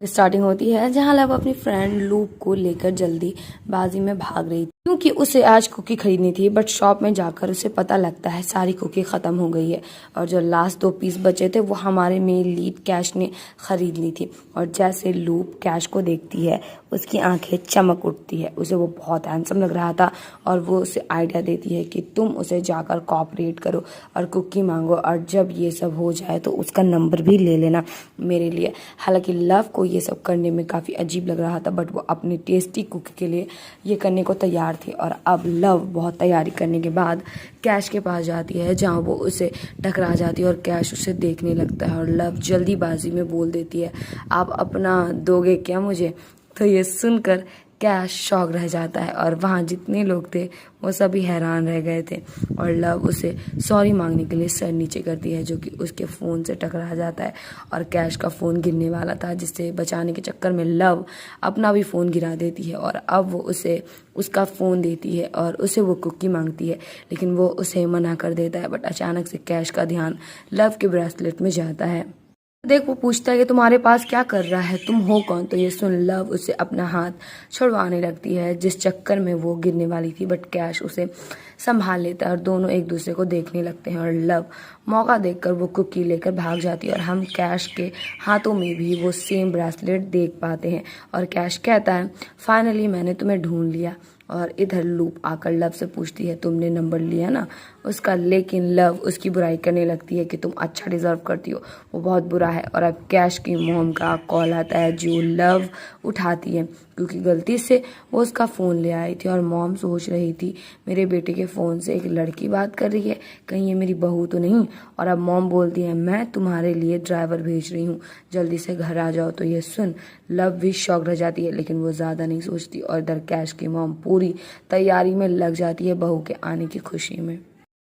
Starting होती है जहां लव अपनी फ्रेंड लूप को लेकर जल्दी बाजी में भाग रही थी क्योंकि उसे आज कुकी खरीदनी थी। बट शॉप में जाकर उसे पता लगता है सारी कुकी खत्म हो गई है और जो लास्ट 2 पीस बचे थे वो हमारे मेन लीड कैश ने खरीद ली थी। और जैसे लूप कैश को देखती है उसकी आंखें चमक उठती है। उसे वो बहुत हैंडसम लग रहा था और वो उसे आइडिया देती है कि तुम उसे जाकर कॉपरेट करो और कुकी मांगो और जब ये सब हो जाए तो उसका नंबर भी ले लेना मेरे लिए। हालांकि लव को ये सब करने में काफ़ी अजीब लग रहा था बट वो अपनी टेस्टी कुकी के लिए ये करने को तैयार थी। और अब लव बहुत तैयारी करने के बाद कैश के पास जाती है जहाँ वो उसे टकरा जाती है और कैश उसे देखने लगता है और लव जल्दीबाजी में बोल देती है, आप अपना दोगे क्या मुझे? तो ये सुनकर कैश शॉक रह जाता है और वहाँ जितने लोग थे वो सभी हैरान रह गए थे। और लव उसे सॉरी मांगने के लिए सर नीचे करती है जो कि उसके फ़ोन से टकरा जाता है और कैश का फ़ोन गिरने वाला था, जिससे बचाने के चक्कर में लव अपना भी फ़ोन गिरा देती है। और अब वो उसे उसका फ़ोन देती है और उसे वो कुकी मांगती है लेकिन वो उसे मना कर देता है। बट अचानक से कैश का ध्यान लव के ब्रेसलेट में जाता है। देख वो पूछता है कि तुम्हारे पास क्या कर रहा है, तुम हो कौन? तो ये सुन लव उसे अपना हाथ छुड़वाने लगती है जिस चक्कर में वो गिरने वाली थी। बट कैश उसे संभाल लेता है और दोनों एक दूसरे को देखने लगते हैं और लव मौका देखकर वो कुकी लेकर भाग जाती है और हम कैश के हाथों में भी वो सेम ब्रेसलेट देख पाते हैं। और कैश कहता है, फाइनली मैंने तुम्हें ढूंढ लिया। और इधर लूप आकर लव से पूछती है, तुमने नंबर लिया ना उसका? लेकिन लव उसकी बुराई करने लगती है कि तुम अच्छा डिजर्व करती हो, वो बहुत बुरा है। और अब कैश की मॉम का कॉल आता है जो लव उठाती है क्योंकि गलती से वो उसका फ़ोन ले आई थी और मॉम सोच रही थी मेरे बेटे के फ़ोन से एक लड़की बात कर रही है, कहीं ये मेरी बहू तो नहीं। और अब मॉम बोलती है, मैं तुम्हारे लिए ड्राइवर भेज रही हूँ, जल्दी से घर आ जाओ। तो ये सुन लव भी शॉक रह जाती है लेकिन वो ज़्यादा नहीं सोचती और इधर कैश की मॉम पूरी तैयारी में लग जाती है बहू के आने की खुशी में।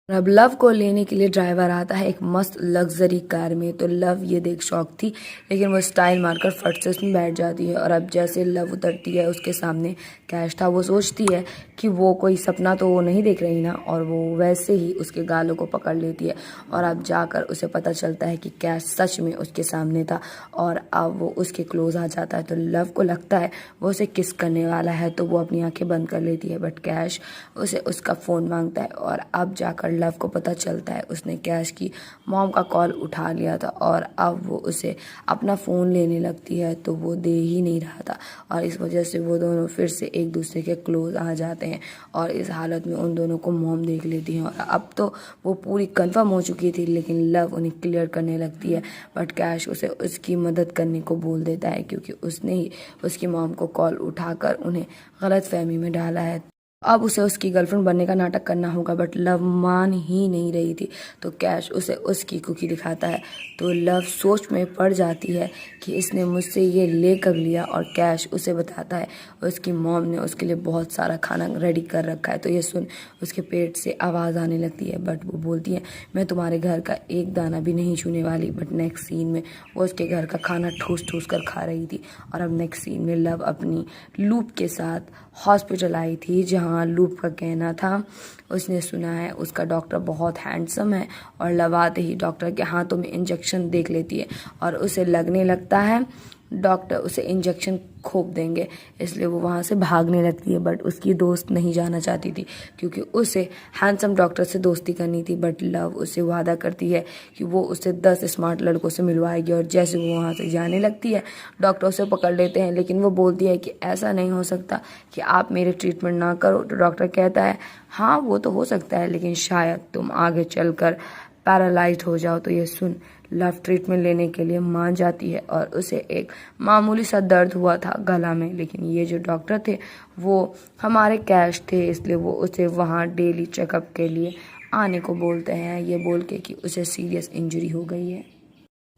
अब लव को लेने के लिए ड्राइवर आता है एक मस्त लग्जरी कार में। तो लव ये देख शौक थी लेकिन वो स्टाइल मारकर फट से उसमें बैठ जाती है। और अब जैसे लव उतरती है उसके सामने कैश था। वो सोचती है कि वो कोई सपना तो वो नहीं देख रही ना, और वो वैसे ही उसके गालों को पकड़ लेती है। और अब जाकर उसे पता चलता है कि कैश सच में उसके सामने था और अब वो उसके क्लोज आ जाता है। तो लव को लगता है वो उसे किस करने वाला है तो वो अपनी आंखें बंद कर लेती है। बट कैश उसे उसका फ़ोन मांगता है और अब जाकर लव को पता चलता है उसने कैश की मॉम का कॉल उठा लिया था और अब वो उसे अपना फ़ोन लेने लगती है तो वो दे ही नहीं रहा था। और इस वजह से वो दोनों फिर से एक दूसरे के क्लोज आ जाते हैं और इस हालत में उन दोनों को मॉम देख लेती है। और अब तो वो पूरी कन्फर्म हो चुकी थी लेकिन लव उन्हें क्लियर करने लगती है। बट कैश उसे उसकी मदद करने को बोल देता है क्योंकि उसने ही उसकी मॉम को कॉल उठाकर उन्हें गलतफहमी में डाला है। अब उसे उसकी गर्लफ्रेंड बनने का नाटक करना होगा बट लव मान ही नहीं रही थी। तो कैश उसे उसकी कुकी दिखाता है तो लव सोच में पड़ जाती है कि इसने मुझसे ये ले कब लिया। और कैश उसे बताता है उसकी मॉम ने उसके लिए बहुत सारा खाना रेडी कर रखा है। तो ये सुन उसके पेट से आवाज़ आने लगती है बट वो बोलती है, मैं तुम्हारे घर का एक दाना भी नहीं छूने वाली। बट नेक्स्ट सीन में वो उसके घर का खाना ठूस ठूस कर खा रही थी। और अब नेक्स्ट सीन में लव अपनी लूप के साथ हॉस्पिटल आई थी जहाँ लूप का कहना था उसने सुना है उसका डॉक्टर बहुत हैंडसम है। और लव आते ही डॉक्टर के हाथों में इंजेक्शन देख लेती है और उसे लगने लगता है डॉक्टर उसे इंजेक्शन खोप देंगे, इसलिए वो वहाँ से भागने लगती है। बट उसकी दोस्त नहीं जाना चाहती थी क्योंकि उसे हैंडसम डॉक्टर से दोस्ती करनी थी। बट लव उसे वादा करती है कि वो उसे 10 स्मार्ट लड़कों से मिलवाएगी। और जैसे वो वहाँ से जाने लगती है डॉक्टर उसे पकड़ लेते हैं लेकिन वो बोलती है कि ऐसा नहीं हो सकता कि आप मेरे ट्रीटमेंट ना करो। तो डॉक्टर कहता है, हाँ वो तो हो सकता है लेकिन शायद तुम आगे चलकर पैरालाइज्ड हो जाओ। तो ये सुन लव ट्रीटमेंट लेने के लिए मान जाती है और उसे एक मामूली सा दर्द हुआ था गला में। लेकिन ये जो डॉक्टर थे वो हमारे कैश थे इसलिए वो उसे वहाँ डेली चेकअप के लिए आने को बोलते हैं, ये बोल के कि उसे सीरियस इंजरी हो गई है।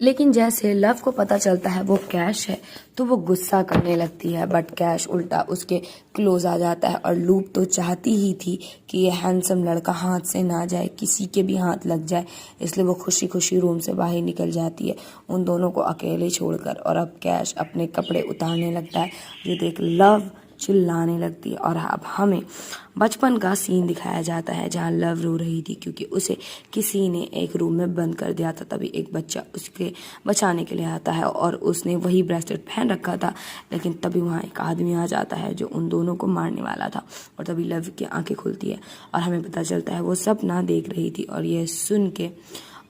लेकिन जैसे लव को पता चलता है वो कैश है तो वो गुस्सा करने लगती है बट कैश उल्टा उसके क्लोज आ जाता है। और लूप तो चाहती ही थी कि ये हैंडसम लड़का हाथ से ना जाए, किसी के भी हाथ लग जाए, इसलिए वो खुशी खुशी रूम से बाहर निकल जाती है उन दोनों को अकेले छोड़कर। और अब कैश अपने कपड़े उतारने लगता है जो देख लव चिल्लाने लगती है। और अब हमें बचपन का सीन दिखाया जाता है जहाँ लव रो रही थी क्योंकि उसे किसी ने एक रूम में बंद कर दिया था। तभी एक बच्चा उसके बचाने के लिए आता है और उसने वही ब्रेसलेट पहन रखा था, लेकिन तभी वहाँ एक आदमी आ जाता है जो उन दोनों को मारने वाला था। और तभी लव की आंखें खुलती है और हमें पता चलता है वो सपना देख रही थी। और ये सुन के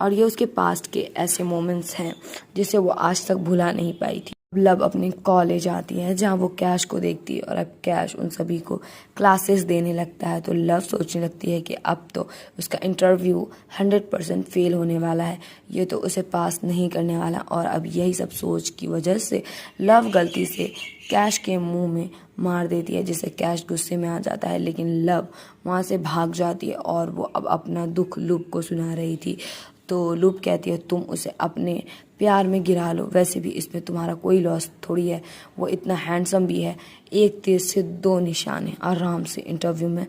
और ये उसके पास्ट के ऐसे मोमेंट्स हैं जिसे वो आज तक भुला नहीं पाई थी। लव अपने कॉलेज आती है जहाँ वो कैश को देखती है और अब कैश उन सभी को क्लासेस देने लगता है। तो लव सोचने लगती है कि अब तो उसका इंटरव्यू 100% फेल होने वाला है, ये तो उसे पास नहीं करने वाला। और अब यही सब सोच की वजह से लव गलती से कैश के मुंह में मार देती है, जिससे कैश गुस्से में आ जाता है। लेकिन लव वहाँ से भाग जाती है और वो अब अपना दुख लूप को सुना रही थी। तो लूप कहती है तुम उसे अपने प्यार में गिरा लो, वैसे भी इसमें तुम्हारा कोई लॉस थोड़ी है, वो इतना हैंडसम भी है, एक तीर से दो निशाने, आराम से इंटरव्यू में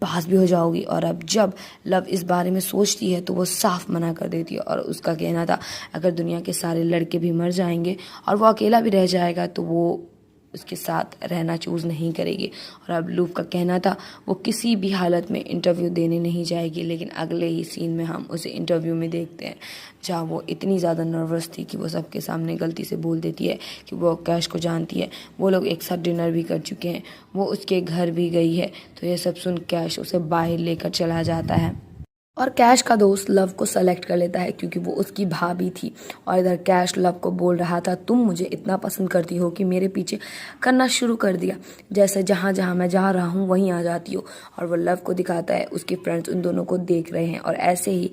पास भी हो जाओगी। और अब जब लव इस बारे में सोचती है तो वो साफ मना कर देती है और उसका कहना था अगर दुनिया के सारे लड़के भी मर जाएंगे और वो अकेला भी रह जाएगा तो वो उसके साथ रहना चूज़ नहीं करेगी। और अब लूप का कहना था वो किसी भी हालत में इंटरव्यू देने नहीं जाएगी। लेकिन अगले ही सीन में हम उसे इंटरव्यू में देखते हैं जहाँ वो इतनी ज़्यादा नर्वस थी कि वो सबके सामने गलती से बोल देती है कि वो कैश को जानती है, वो लोग एक साथ डिनर भी कर चुके हैं, वो उसके घर भी गई है। तो ये सब सुन कैश उसे बाहर लेकर चला जाता है और कैश का दोस्त लव को सेलेक्ट कर लेता है क्योंकि वो उसकी भाभी थी। और इधर कैश लव को बोल रहा था तुम मुझे इतना पसंद करती हो कि मेरे पीछे करना शुरू कर दिया, जैसे जहाँ जहाँ मैं जा रहा हूँ वहीं आ जाती हो। और वो लव को दिखाता है उसके फ्रेंड्स उन दोनों को देख रहे हैं और ऐसे ही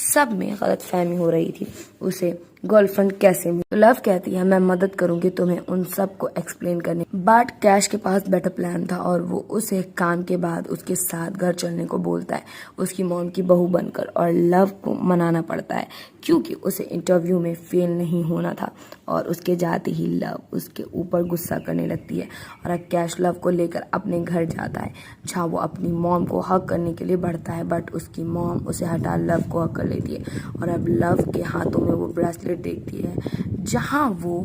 सब में गलतफहमी हो रही थी उसे गर्लफ्रेंड कैसे मिली। तो लव कहती है मैं मदद करूंगी तुम्हें उन सब को एक्सप्लेन करने। बट कैश के पास बेटर प्लान था और वो उसे काम के बाद उसके साथ घर चलने को बोलता है उसकी मॉम की बहू बनकर। और लव को मनाना पड़ता है क्योंकि उसे इंटरव्यू में फेल नहीं होना था। और उसके जाते ही लव उसके ऊपर गुस्सा करने लगती है और अब कैश लव को लेकर अपने घर जाता है जहाँ वो अपनी मॉम को हक करने के लिए बढ़ता है। बट उसकी मॉम उसे हटा लव को हक कर लेती है और अब लव के हाथों में वो ब्रेसलेट देखती है जहाँ वो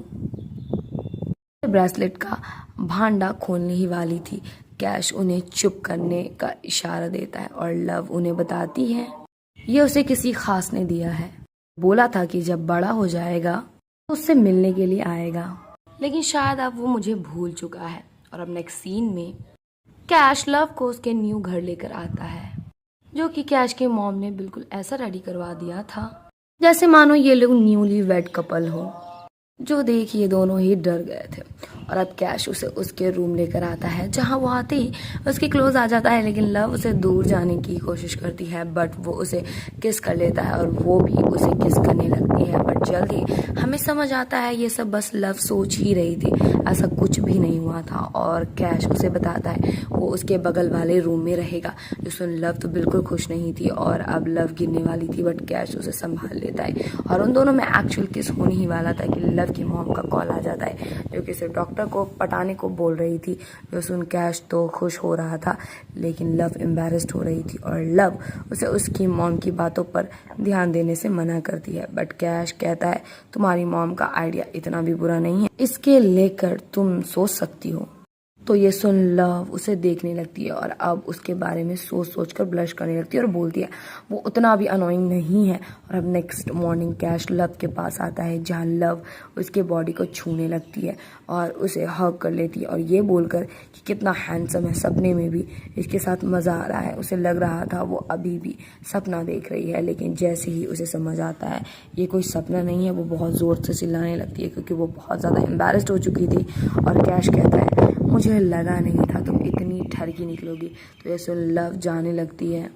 ब्रेसलेट का भांडा खोलने ही वाली थी। कैश उन्हें चुप करने का इशारा देता है और लव उन्हें बताती है ये उसे किसी खास ने दिया है, बोला था कि जब बड़ा हो जाएगा तो उससे मिलने के लिए आएगा, लेकिन शायद अब वो मुझे भूल चुका है। और अब नेक्स्ट सीन में कैश लव को उसके न्यू घर लेकर आता है जो कि कैश के मॉम ने बिल्कुल ऐसा रेडी करवा दिया था जैसे मानो ये लोग न्यूली वेड कपल हो, जो देख ये दोनों ही डर गए थे। और अब कैश उसे उसके रूम लेकर आता है जहां वो आते ही उसके क्लोज आ जाता है। लेकिन लव उसे दूर जाने की कोशिश करती है बट वो उसे किस कर लेता है और वो भी उसे किस करने लगती है। बट जल्दी हमें समझ आता है ये सब बस लव सोच ही रही थी, ऐसा कुछ भी नहीं हुआ था। और कैश उसे बताता है वो उसके बगल वाले रूम में रहेगा, जो सुन लव तो बिल्कुल खुश नहीं थी और अब लव गिरने वाली थी। बट कैश उसे संभाल लेता है और उन दोनों में एक्चुअल किस होने ही वाला था कि लव की मॉम का कॉल आ जाता है जो कि सिर्फ डॉक्टर को पटाने को बोल रही थी। जो सुन कैश तो खुश हो रहा था लेकिन लव एम्बैरेस्ड हो रही थी और लव उसे उसकी मॉम की बातों पर ध्यान देने से मना करती है। बट कैश कहता है तुम्हारी मॉम का आइडिया इतना भी बुरा नहीं है, इसके लेकर तुम सोच सकती हो। तो ये सुन लव उसे देखने लगती है और अब उसके बारे में सोच सोच कर ब्लश करने लगती है और बोलती है वो उतना भी अनोइंग नहीं है। और अब नेक्स्ट मॉर्निंग कैश लव के पास आता है जहाँ लव उसके बॉडी को छूने लगती है और उसे हग कर लेती है और ये बोलकर कि कितना हैंडसम है, सपने में भी इसके साथ मज़ा आ रहा है। उसे लग रहा था वो अभी भी सपना देख रही है, लेकिन जैसे ही उसे समझ आता है ये कोई सपना नहीं है, वो बहुत ज़ोर से चिल्लाने लगती है क्योंकि वो बहुत ज़्यादा एम्बैरेस्ड हो चुकी थी। और कैश कहता है मुझे लगा नहीं था तुम इतनी ठरकी निकलोगी। तो ये सुन लव जाने लगती है।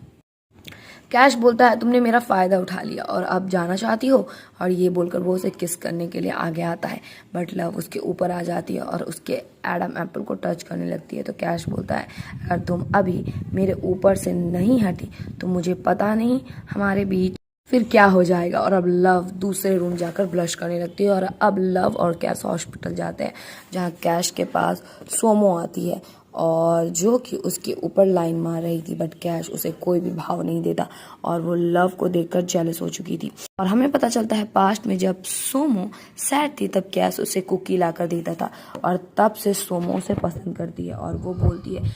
कैश बोलता है तुमने मेरा फ़ायदा उठा लिया और अब जाना चाहती हो, और ये बोलकर वो उसे किस करने के लिए आगे आता है। बट लव उसके ऊपर आ जाती है और उसके एडम एप्पल को टच करने लगती है। तो कैश बोलता है अगर तुम अभी मेरे ऊपर से नहीं हटी तो मुझे पता नहीं हमारे बीच फिर क्या हो जाएगा। और अब लव दूसरे रूम जाकर ब्लश करने लगती है और अब लव और कैश हॉस्पिटल जाते हैं, जहाँ कैश के पास सोमो आती है और जो कि उसके ऊपर लाइन मार रही थी, बट कैश उसे कोई भी भाव नहीं देता और वो लव को देखकर जेलस हो चुकी थी। और हमें पता चलता है पास्ट में जब सोमो सैड थी तब कैश उसे कुकी ला कर देता था और तब से सोमो उसे पसंद करती है और वो बोलती है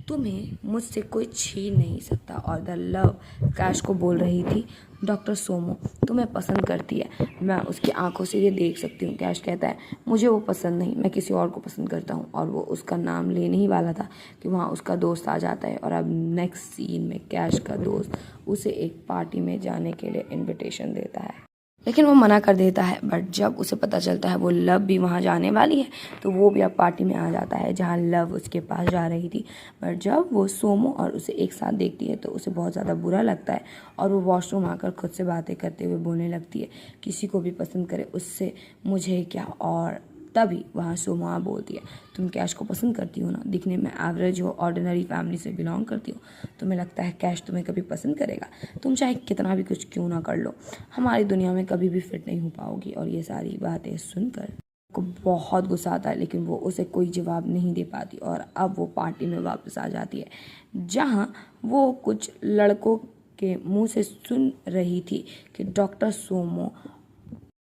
तुम्हें मुझसे कोई छीन नहीं सकता। और द लव कैश को बोल रही थी डॉक्टर सोमो तुम्हें पसंद करती है, मैं उसकी आंखों से ये देख सकती हूँ। कैश कहता है मुझे वो पसंद नहीं, मैं किसी और को पसंद करता हूँ। और वो उसका नाम लेने ही वाला था कि वहाँ उसका दोस्त आ जाता है और अब नेक्स्ट सीन में कैश का दोस्त उसे एक पार्टी में जाने के लिए इन्विटेशन देता है, लेकिन वो मना कर देता है। बट जब उसे पता चलता है वो लव भी वहाँ जाने वाली है तो वो भी अब पार्टी में आ जाता है जहाँ लव उसके पास जा रही थी। बट जब वो सोमो और उसे एक साथ देखती है तो उसे बहुत ज़्यादा बुरा लगता है और वो वॉशरूम आकर खुद से बातें करते हुए बोलने लगती है किसी को भी पसंद करे उससे मुझे क्या। और तभी वहाँ सोमा बोलती है तुम कैश को पसंद करती हो ना, दिखने में एवरेज हो, ऑर्डिनरी फैमिली से बिलोंग करती हो, तुम्हें लगता है कैश तुम्हें कभी पसंद करेगा, तुम चाहे कितना भी कुछ क्यों ना कर लो हमारी दुनिया में कभी भी फिट नहीं हो पाओगी। और ये सारी बातें सुनकर को बहुत गुस्सा आता है, लेकिन वो उसे कोई जवाब नहीं दे पाती और अब वो पार्टी में वापस आ जाती है जहाँ वो कुछ लड़कों के मुंह से सुन रही थी कि डॉक्टर सोमो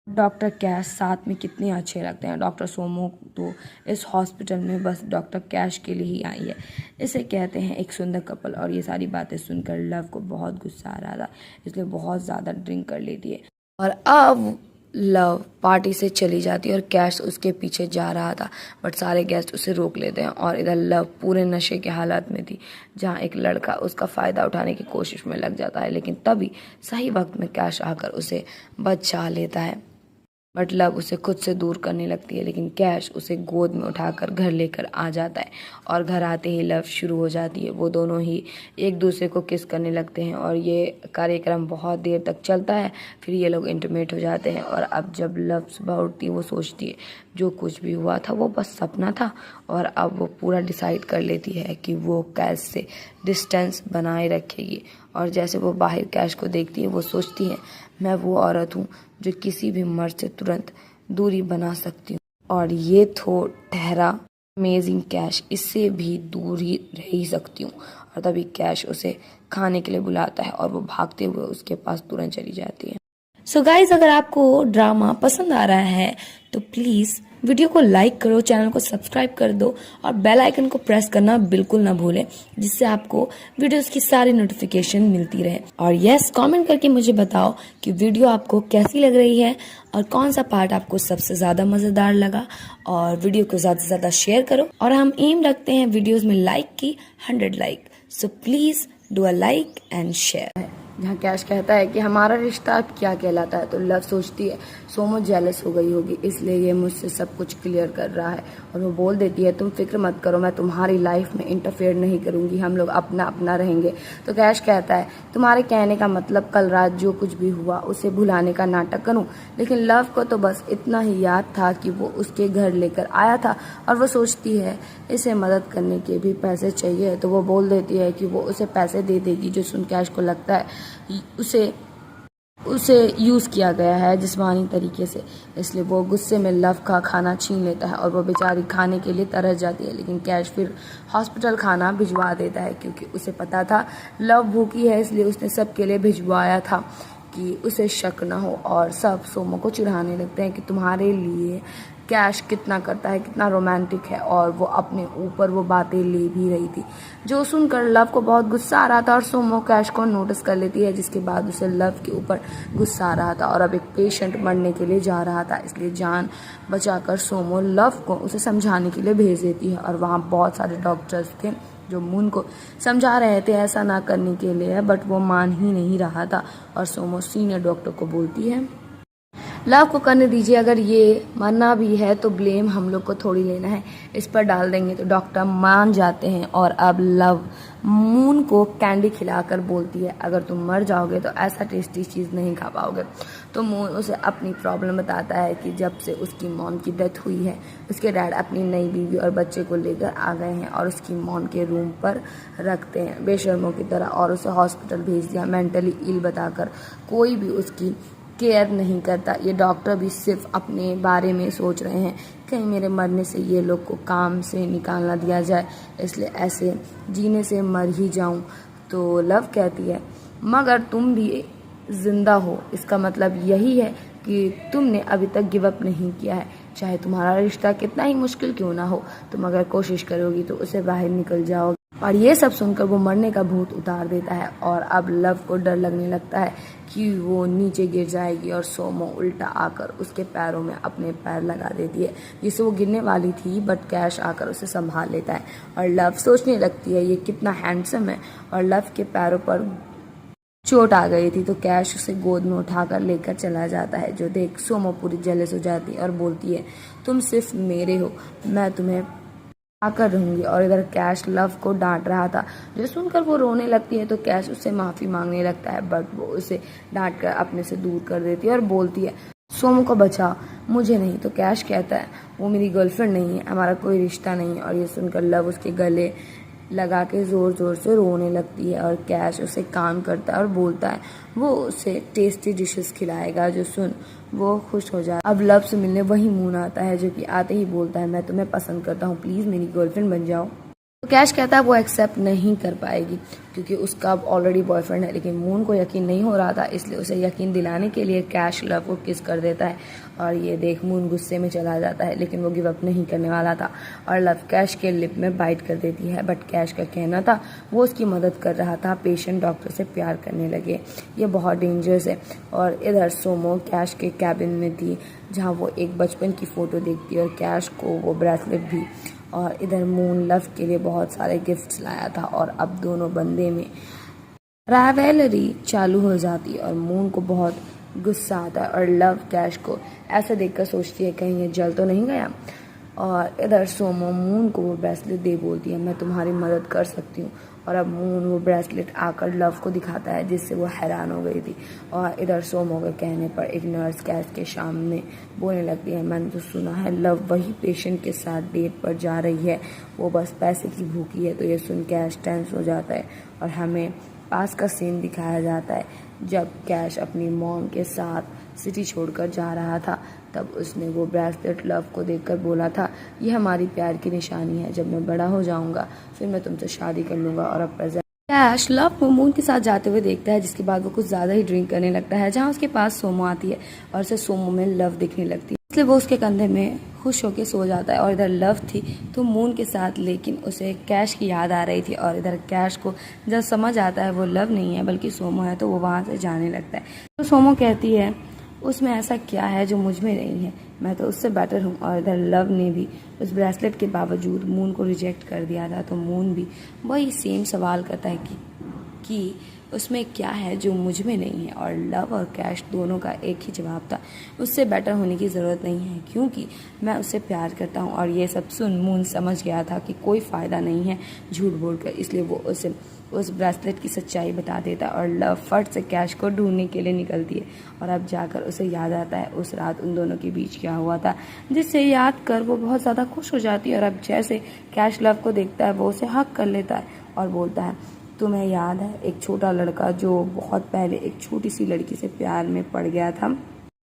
डॉक्टर कैश साथ में कितने अच्छे लगते हैं। डॉक्टर सोमो तो इस हॉस्पिटल में बस डॉक्टर कैश के लिए ही आई है, इसे कहते हैं एक सुंदर कपल। और ये सारी बातें सुनकर लव को बहुत गुस्सा आ रहा था, इसलिए बहुत ज़्यादा ड्रिंक कर लेती है और अब लव पार्टी से चली जाती है और कैश उसके पीछे जा रहा था। बट सारे गेस्ट उसे रोक लेते हैं और इधर लव पूरे नशे के हालात में थी, जहाँ एक लड़का उसका फ़ायदा उठाने की कोशिश में लग जाता है, लेकिन तभी सही वक्त में कैश आकर उसे बचा लेता है। बट लव उसे खुद से दूर करने लगती है, लेकिन कैश उसे गोद में उठाकर घर लेकर आ जाता है और घर आते ही लव शुरू हो जाती है। वो दोनों ही एक दूसरे को किस करने लगते हैं और ये कार्यक्रम बहुत देर तक चलता है। फिर ये लोग इंटीमेट हो जाते हैं और अब जब लव सुबह उठती है वो सोचती है जो कुछ भी हुआ था वो बस सपना था और अब वो पूरा डिसाइड कर लेती है कि वो कैश से डिस्टेंस बनाए रखेगी। और जैसे वो बाहर कैश को देखती है वो सोचती है मैं वो औरत हूँ जो किसी भी मर्द से तुरंत दूरी बना सकती हूँ। और ये तो ठहरा अमेजिंग कैश, इससे भी दूर ही रह ही सकती हूँ। और तभी कैश उसे खाने के लिए बुलाता है और वो भागते हुए उसके पास तुरंत चली जाती है। सो गाइज, अगर आपको ड्रामा पसंद आ रहा है तो प्लीज़ वीडियो को लाइक करो, चैनल को सब्सक्राइब कर दो और बेल आइकन को प्रेस करना बिल्कुल ना भूलें, जिससे आपको वीडियोस की सारी नोटिफिकेशन मिलती रहे। और यस, कमेंट करके मुझे बताओ कि वीडियो आपको कैसी लग रही है और कौन सा पार्ट आपको सबसे ज़्यादा मज़ेदार लगा। और वीडियो को ज़्यादा से ज़्यादा शेयर करो और हम एम रखते हैं वीडियोज़ में लाइक की 100 like. So please do a like and share. जहाँ कैश कहता है कि हमारा रिश्ता क्या कहलाता है, तो लव सोचती है सोमो जेलस हो गई होगी इसलिए ये मुझसे सब कुछ क्लियर कर रहा है। और वो बोल देती है तुम फिक्र मत करो, मैं तुम्हारी लाइफ में इंटरफेयर नहीं करूँगी, हम लोग अपना अपना रहेंगे। तो कैश कहता है तुम्हारे कहने का मतलब कल रात जो कुछ भी हुआ उसे भुलाने का नाटक करूँ। लेकिन लव को तो बस इतना ही याद था कि वो उसके घर लेकर आया था और वो सोचती है इसे मदद करने के भी पैसे चाहिए। तो वो बोल देती है कि वो उसे पैसे दे देगी, जो सुन कैश को लगता है उसे यूज़ किया गया है जिस्मानी तरीके से, इसलिए वो गुस्से में लव का खाना छीन लेता है और वो बेचारी खाने के लिए तरस जाती है। लेकिन कैश फिर हॉस्पिटल खाना भिजवा देता है क्योंकि उसे पता था लव भूखी है, इसलिए उसने सबके लिए भिजवाया था कि उसे शक ना हो। और सब सोमो को चिढ़ाने लगते हैं कि तुम्हारे लिए कैश कितना करता है, कितना रोमांटिक है, और वो अपने ऊपर वो बातें ले भी रही थी, जो सुनकर लव को बहुत गुस्सा आ रहा था। और सोमो कैश को नोटिस कर लेती है, जिसके बाद उसे लव के ऊपर गुस्सा आ रहा था और अब एक पेशेंट मरने के लिए जा रहा था, इसलिए जान बचाकर सोमो लव को उसे समझाने के लिए भेज देती है। और वहाँ बहुत सारे डॉक्टर्स थे जो मून को समझा रहे थे ऐसा ना करने के लिए, बट वो मान ही नहीं रहा था। और सोमो सीनियर डॉक्टर को बोलती है लव को करने दीजिए, अगर ये मरना भी है तो ब्लेम हम लोग को थोड़ी लेना है, इस पर डाल देंगे। तो डॉक्टर मान जाते हैं और अब लव मून को कैंडी खिलाकर बोलती है अगर तुम मर जाओगे तो ऐसा टेस्टी चीज़ नहीं खा पाओगे। तो मून उसे अपनी प्रॉब्लम बताता है कि जब से उसकी मॉम की डेथ हुई है उसके डैड अपनी नई बीवी और बच्चे को लेकर आ गए हैं और उसकी मॉम के रूम पर रखते हैं बेशर्मों की तरह, और उसे हॉस्पिटल भेज दिया मेंटली इल बताकर। कोई भी उसकी केयर नहीं करता। ये डॉक्टर भी सिर्फ अपने बारे में सोच रहे हैं, कहीं मेरे मरने से ये लोग को काम से निकाल ना दिया जाए, इसलिए ऐसे जीने से मर ही जाऊं। तो लव कहती है मगर तुम भी जिंदा हो, इसका मतलब यही है कि तुमने अभी तक गिव अप नहीं किया है। चाहे तुम्हारा रिश्ता कितना ही मुश्किल क्यों ना हो, तुम अगर कोशिश करोगी तो उसे बाहर निकल जाओगे। और ये सब सुनकर वो मरने का भूत उतार देता है और अब लव को डर लगने लगता है कि वो नीचे गिर जाएगी और सोमो उल्टा आकर उसके पैरों में अपने पैर लगा देती है, जिससे वो गिरने वाली थी, बट कैश आकर उसे संभाल लेता है। और लव सोचने लगती है ये कितना हैंडसम है, और लव के पैरों पर चोट आ गई थी, तो कैश उसे गोद में उठाकर लेकर चला जाता है, जो देख सोमो पूरी जेलस हो जाती है और बोलती है तुम सिर्फ मेरे हो, मैं तुम्हें आकर रहूंगी। और इधर कैश लव को डांट रहा था, जो सुनकर वो रोने लगती है, तो कैश उससे माफ़ी मांगने लगता है, बट वो उसे डांट कर अपने से दूर कर देती है और बोलती है सोमो को बचा, मुझे नहीं। तो कैश कहता है वो मेरी गर्लफ्रेंड नहीं है, हमारा कोई रिश्ता नहीं है। और ये सुनकर लव उसके गले लगा के ज़ोर ज़ोर से रोने लगती है, और कैश उसे काम करता है और बोलता है वो उसे टेस्टी डिशेस खिलाएगा, जो सुन वो खुश हो जाता है। अब लव से मिलने वही मून आता है, जो कि आते ही बोलता है मैं तुम्हें पसंद करता हूँ, प्लीज़ मेरी गर्लफ्रेंड बन जाओ। तो कैश कहता है वो एक्सेप्ट नहीं कर पाएगी क्योंकि उसका अब ऑलरेडी बॉयफ्रेंड है, लेकिन मून को यकीन नहीं हो रहा था, इसलिए उसे यकीन दिलाने के लिए कैश लव को किस कर देता है। और ये देख मून गुस्से में चला जाता है, लेकिन वो गिव अप नहीं करने वाला था और लव कैश के लिप में बाइट कर देती है। बट कैश का कहना था वो उसकी मदद कर रहा था, पेशेंट डॉक्टर से प्यार करने लगे, ये बहुत डेंजरस है। और इधर सोमो कैश के कैबिन में थी, जहाँ वो एक बचपन की फ़ोटो देखती है और कैश को वो ब्रेसलेट भी। और इधर मून लव के लिए बहुत सारे गिफ्ट्स लाया था, और अब दोनों बंदे में राइवलरी चालू हो जाती है और मून को बहुत गुस्सा आता है। और लव कैश को ऐसे देखकर सोचती है कहीं ये जल तो नहीं गया। और इधर सोमो मून को वो ब्रेसलेट दे बोलती है मैं तुम्हारी मदद कर सकती हूँ, और अब मून वो ब्रेसलेट आकर लव को दिखाता है, जिससे वो हैरान हो गई थी। और इधर सोमो के कहने पर एक नर्स कैश के सामने बोलने लगती है मैंने तो सुना है लव वही पेशेंट के साथ डेट पर जा रही है, वो बस पैसे की भूखी है। तो ये सुन कैश टेंस हो जाता है और हमें पास का सीन दिखाया जाता है जब कैश अपनी मॉम के साथ सिटी छोड़कर जा रहा था। तब उसने वो ब्रेसलेट लव को देखकर बोला था ये हमारी प्यार की निशानी है, जब मैं बड़ा हो जाऊंगा फिर मैं तुमसे शादी कर लूंगा। और अब कैश लव को मून के साथ जाते हुए देखता है, जिसके बाद वो कुछ ज़्यादा ही ड्रिंक करने लगता है, जहाँ उसके पास सोमो आती है और उसे सोमो में लव दिखने लगती है, इसलिए वो उसके कंधे में खुश होकर सो जाता है। और इधर लव थी तो मून के साथ, लेकिन उसे कैश की याद आ रही थी। और इधर कैश को जब समझ आता है वो लव नहीं है बल्कि सोमो है, तो वो वहाँ से जाने लगता है। तो सोमो कहती है उसमें ऐसा क्या है जो मुझ में नहीं है, मैं तो उससे बेटर हूँ। और इधर लव ने भी उस ब्रेसलेट के बावजूद मून को रिजेक्ट कर दिया था, तो मून भी वही सेम सवाल करता है कि उसमें क्या है जो मुझ में नहीं है। और लव और कैश दोनों का एक ही जवाब था उससे बेटर होने की ज़रूरत नहीं है क्योंकि मैं उससे प्यार करता हूँ। और ये सब सुन मून समझ गया था कि कोई फ़ायदा नहीं है झूठ बोलकर, इसलिए वो उसे उस ब्रेसलेट की सच्चाई बता देता और लव फट से कैश को ढूंढने के लिए निकलती है। और अब जाकर उसे याद आता है उस रात उन दोनों के बीच क्या हुआ था, जिससे याद कर वो बहुत ज़्यादा खुश हो जाती है। और अब जैसे कैश लव को देखता है वो उसे हक कर लेता है और बोलता है तुम्हें याद है एक छोटा लड़का जो बहुत पहले एक छोटी सी लड़की से प्यार में पड़ गया था,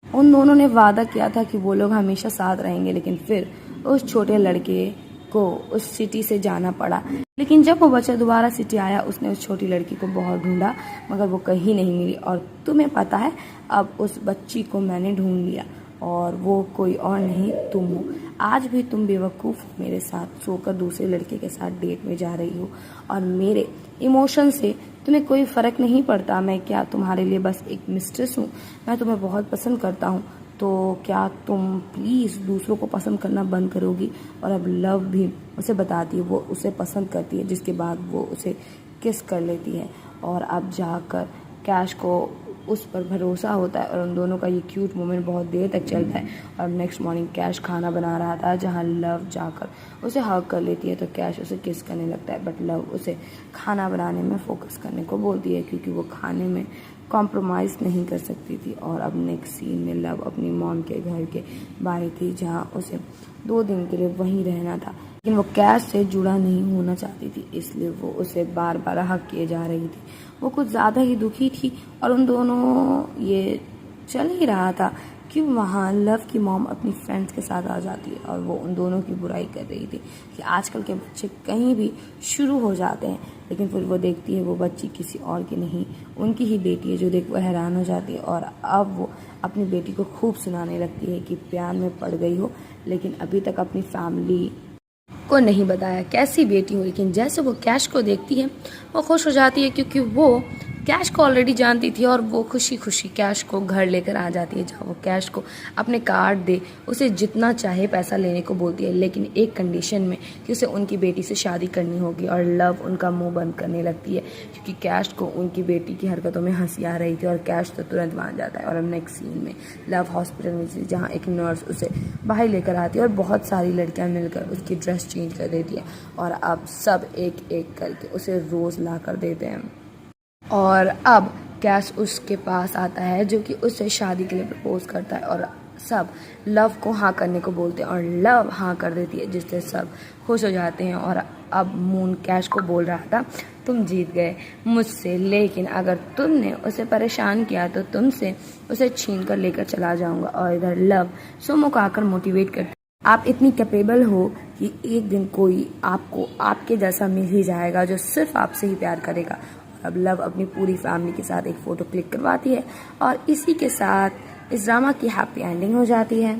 उन दोनों ने वादा किया था कि वो लोग हमेशा साथ रहेंगे, लेकिन फिर उस छोटे लड़के को उस सिटी से जाना पड़ा। लेकिन जब वो बच्चा दोबारा सिटी आया उसने उस छोटी लड़की को बहुत ढूंढा मगर वो कहीं नहीं मिली। और तुम्हें पता है अब उस बच्ची को मैंने ढूंढ लिया और वो कोई और नहीं तुम हो। आज भी तुम बेवकूफ़ मेरे साथ सोकर दूसरे लड़के के साथ डेट में जा रही हो और मेरे इमोशन से तुम्हें कोई फ़र्क नहीं पड़ता। मैं क्या तुम्हारे लिए बस एक मिस्ट्रेस हूँ? मैं तुम्हें बहुत पसंद करता हूँ, तो क्या तुम प्लीज़ दूसरों को पसंद करना बंद करोगी? और अब लव भी उसे बताती है वो उसे पसंद करती है, जिसके बाद वो उसे किस कर लेती है। और अब जाकर कैश को उस पर भरोसा होता है और उन दोनों का ये क्यूट मोमेंट बहुत देर तक चलता है। और नेक्स्ट मॉर्निंग कैश खाना बना रहा था जहाँ लव जाकर उसे हग कर लेती है, तो कैश उसे किस करने लगता है, बट लव उसे खाना बनाने में फोकस करने को बोलती है क्योंकि वो खाने में कॉम्प्रोमाइज़ नहीं कर सकती थी। और अब नेक्स्ट सीन में लव अपनी मॉम के घर के बाहर थी, जहाँ उसे 2 दिन के लिए वहीं रहना था, लेकिन वो कैश से जुड़ा नहीं होना चाहती थी, इसलिए वो उसे बार बार हक किए जा रही थी। वो कुछ ज़्यादा ही दुखी थी और उन दोनों ये चल ही रहा था कि वहाँ लव की मॉम अपनी फ्रेंड्स के साथ आ जाती है और वो उन दोनों की बुराई कर रही थी कि आजकल के बच्चे कहीं भी शुरू हो जाते हैं, लेकिन फिर वो देखती है वो बच्ची किसी और की नहीं, उनकी ही बेटी है, जो देख वो हैरान हो जाती है। और अब वो अपनी बेटी को खूब सुनाने लगती है कि प्यार में पड़ गई हो, लेकिन अभी तक अपनी फैमिली को नहीं बताया कैसी बेटी हो। लेकिन जैसे वो कैश को देखती है वो खुश हो जाती है, क्योंकि वो कैश को ऑलरेडी जानती थी और वो खुशी खुशी कैश को घर लेकर आ जाती है, जहाँ वो कैश को अपने कार्ड दे उसे जितना चाहे पैसा लेने को बोलती है, लेकिन एक कंडीशन में कि उसे उनकी बेटी से शादी करनी होगी। और लव उनका मुंह बंद करने लगती है, क्योंकि कैश को उनकी बेटी की हरकतों में हंसी आ रही थी और कैश तो तुरंत मान जाता है। और अब नेक्स्ट सीन में लव हॉस्पिटल में थी, जहाँ एक नर्स उसे बाहर लेकर आती है और बहुत सारी लड़कियाँ मिलकर उसकी ड्रेस चेंज कर देती है और अब सब एक एक करके उसे रोज़ ला कर देते हैं। और अब कैश उसके पास आता है, जो कि उससे शादी के लिए प्रपोज करता है और सब लव को हाँ करने को बोलते हैं और लव हाँ कर देती है, जिससे सब खुश हो जाते हैं। और अब मून कैश को बोल रहा था, तुम जीत गए मुझसे, लेकिन अगर तुमने उसे परेशान किया तो तुमसे उसे छीन कर लेकर चला जाऊंगा। और इधर लव सुमो को आकर मोटिवेट करती, आप इतनी कैपेबल हो कि एक दिन कोई आपको आपके जैसा मिल ही जाएगा जो सिर्फ आपसे ही प्यार करेगा। अब लव अपनी पूरी फैमिली के साथ एक फ़ोटो क्लिक करवाती है और इसी के साथ इस ड्रामा की हैप्पी एंडिंग हो जाती है।